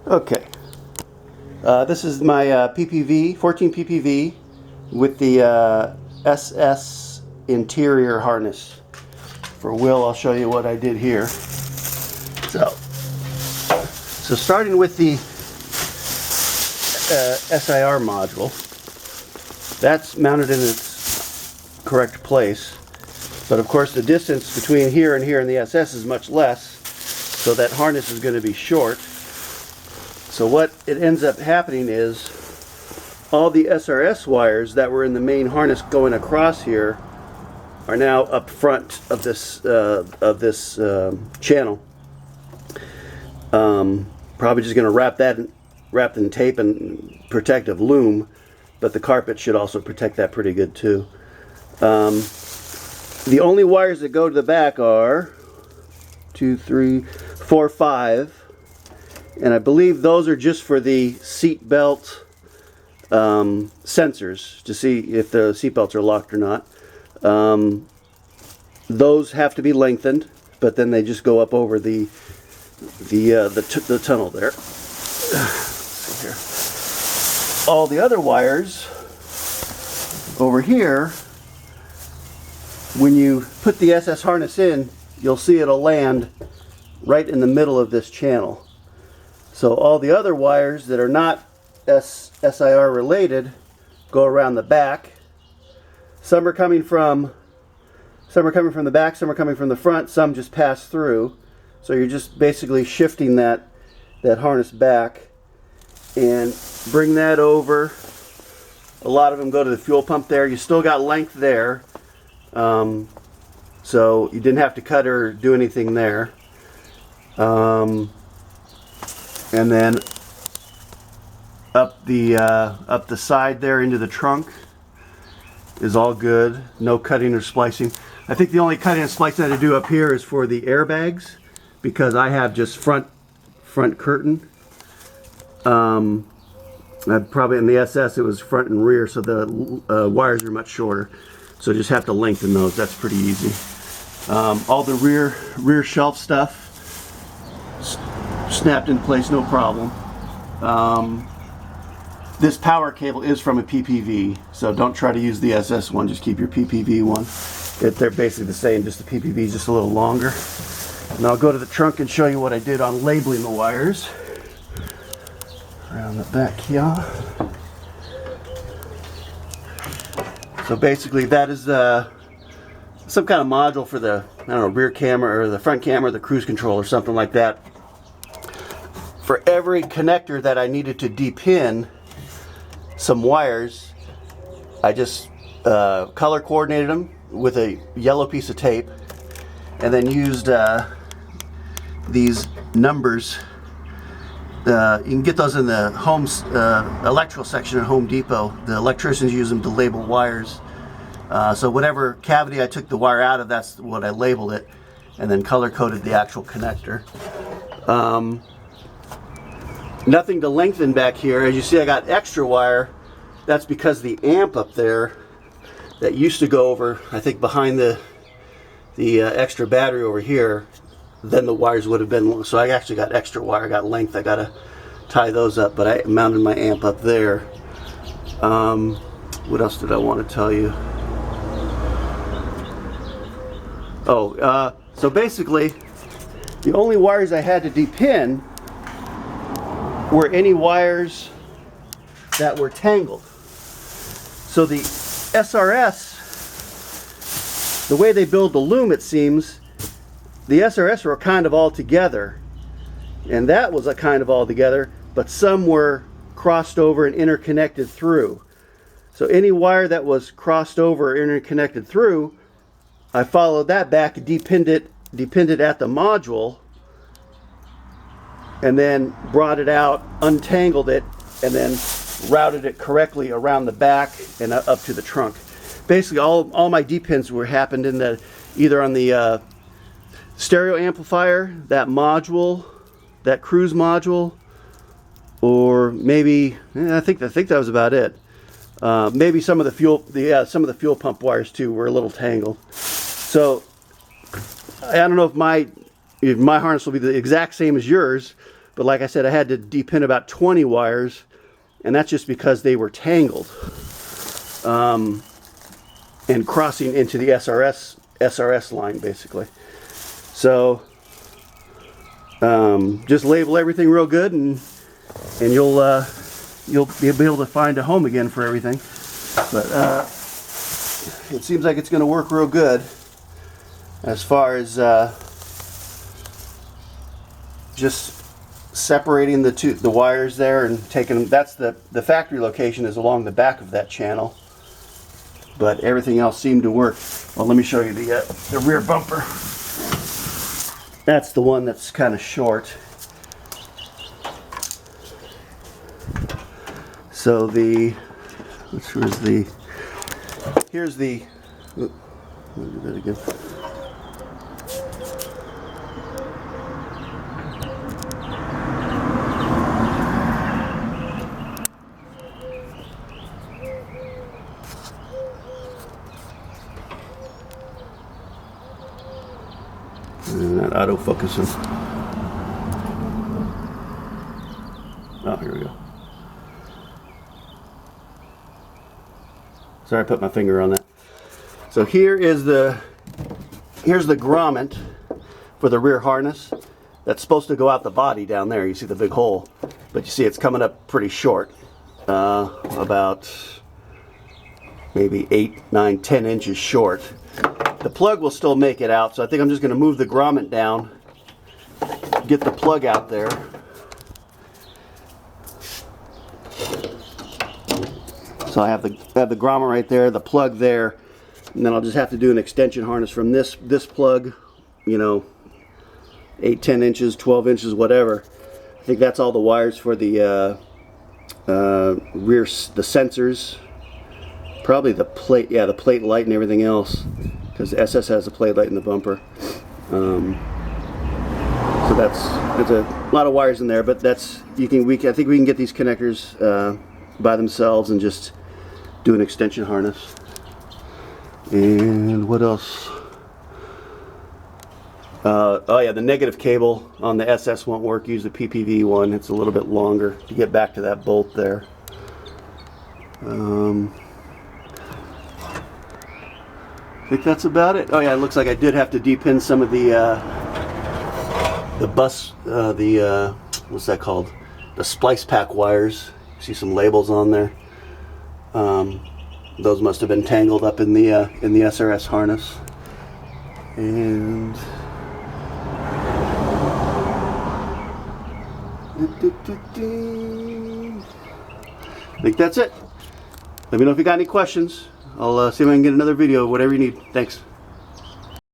Okay, this is my PPV, 14 PPV with the SS interior harness. For Will, I'll show you what I did here. So starting with the SIR module, that's mounted in its correct place. But of course the distance between here and here in the SS is much less, so that harness is going to be short. So what it ends up happening is all the SRS wires that were in the main harness going across here are now up front of this channel. Probably just going to wrap in tape and protective loom, but the carpet should also protect that pretty good too. The only wires that go to the back are 2, 3, 4, 5. And I believe those are just for the seat belt sensors to see if the seat belts are locked or not. Those have to be lengthened, but then they just go up over the tunnel there. Let's see here. All the other wires over here, when you put the SS harness in, you'll see it'll land right in the middle of this channel. So all the other wires that are not SIR related go around the back. Some are coming from the back, some are coming from the front, some just pass through. So you're just basically shifting that harness back and bring that over. A lot of them go to the fuel pump there. You still got length there, so you didn't have to cut or do anything there. And then up the side there into the trunk is all good. No cutting or splicing. I think the only cutting and splicing I had to do up here is for the airbags, because I have just front curtain. Probably in the SS it was front and rear, so the wires are much shorter. So just have to lengthen those. That's pretty easy. All the rear shelf stuff snapped in place, no problem. This power cable is from a PPV, so don't try to use the SS one, just keep your PPV one. They're basically the same, just the PPV is just a little longer. And I'll go to the trunk and show you what I did on labeling the wires. Around the back here. So basically that is some kind of module for the, I don't know, rear camera or the front camera, the cruise control or something like that. For every connector that I needed to depin some wires, I just color coordinated them with a yellow piece of tape, and then used these numbers. You can get those in the home's electrical section at Home Depot. The electricians use them to label wires. So whatever cavity I took the wire out of, that's what I labeled it, and then color coded the actual connector. Nothing to lengthen back here. As you see, I got extra wire. That's because the amp up there that used to go over, I think behind the extra battery over here, then the wires would have been, so I actually got extra wire, got length. I gotta tie those up, but I mounted my amp up there. What else did I want to tell you? So basically the only wires I had to depin were any wires that were tangled. So the SRS, the way they build the loom, it seems, the SRS were kind of all together, and that was a kind of all together, but some were crossed over and interconnected through. So any wire that was crossed over or interconnected through, I followed that back, depinned it at the module, and then brought it out, untangled it, and then routed it correctly around the back and up to the trunk. Basically all my depins happened in either on the stereo amplifier, that module, that cruise module, or maybe I think that was about it. Maybe some of the fuel pump wires too were a little tangled. So I don't know if my harness will be the exact same as yours, But like I said, I had to depin about 20 wires, and that's just because they were tangled and crossing into the SRS line, basically. So just label everything real good, and you'll be able to find a home again for everything. But it seems like it's going to work real good as far as just separating the wires there and taking them. That's the factory location is along the back of that channel, but everything else seemed to work. Well, let me show you the rear bumper. That's the one that's kind of short. So here's the oops, let me do that again. And not autofocusing. Oh, here we go. Sorry, I put my finger on that. So here's the grommet for the rear harness. That's supposed to go out the body down there. You see the big hole, but you see it's coming up pretty short, about maybe 8, 9, 10 inches short. The plug will still make it out, so I think I'm just going to move the grommet down, get the plug out there. So I have the grommet right there, the plug there, and then I'll just have to do an extension harness from this plug, you know, 8, 10 inches, 12 inches, whatever. I think that's all the wires for the rear, the sensors, probably the plate, yeah, the plate light and everything else, because SS has a plate light in the bumper. So that's a lot of wires in there, but that's I think we can get these connectors by themselves and just do an extension harness. And what else? Oh yeah, the negative cable on the SS won't work. Use the PPV one. It's a little bit longer to get back to that bolt there. I think that's about it. Oh yeah, it looks like I did have to depin some of the bus, what's that called? The splice pack wires. See some labels on there. Those must have been tangled up in the SRS harness. And I think that's it. Let me know if you got any questions. I'll see if I can get another video of whatever you need. Thanks.